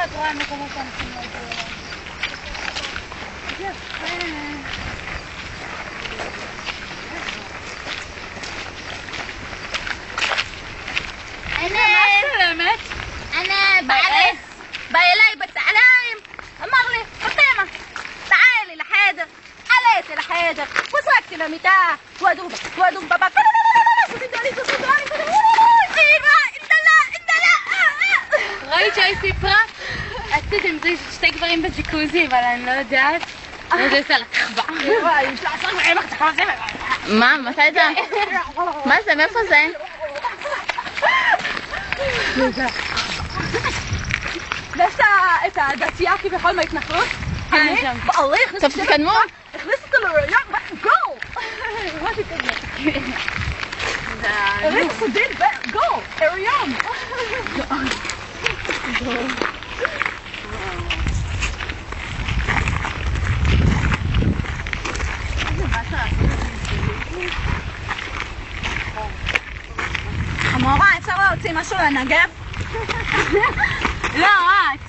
את רואה מקומות שאנשים לא ידעו אליהם. יפה. أنا بقى إلي بتعلم أمر لي فاطمة تعالي لحاجة عليتي لحاجة وصلت لمتى ودوب بابا ראית שהיא סיפרה? עשיתם זה שתי גברים בג'קוזי, אבל אני לא יודעת. וזה עושה לה כחבה. מה? מתי זה? מה זה? מאיפה זה? יש את הדתייה כביכול מההתנחלות? טוב, תתקדמו. הכניס אותו לראיון, גול! משהו כזה. הכניס אותו דין, גול! הראיון! המורה, אפשר להוציא משהו לנגב? לא, את.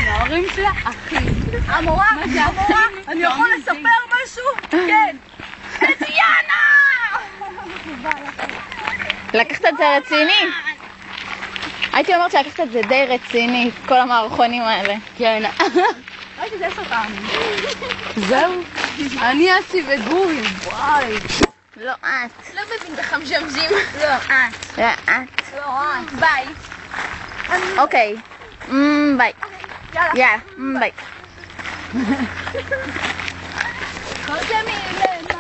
ההורים שלה, אחי. המורה, אני יכול לספר משהו? כן. דיאנה! לקחת את זה רציני? הייתי אומרת שלקחת את זה די רציני, כל המערכונים האלה. כן. ראיתי זה 10 פעמים. זהו? אני אסי וגורי, וואי. לא את. לא מבין בחמשמזים. לא את. לא את. ביי. אוקיי. ביי. יאללה. יאללה. ביי. כל זה מילה.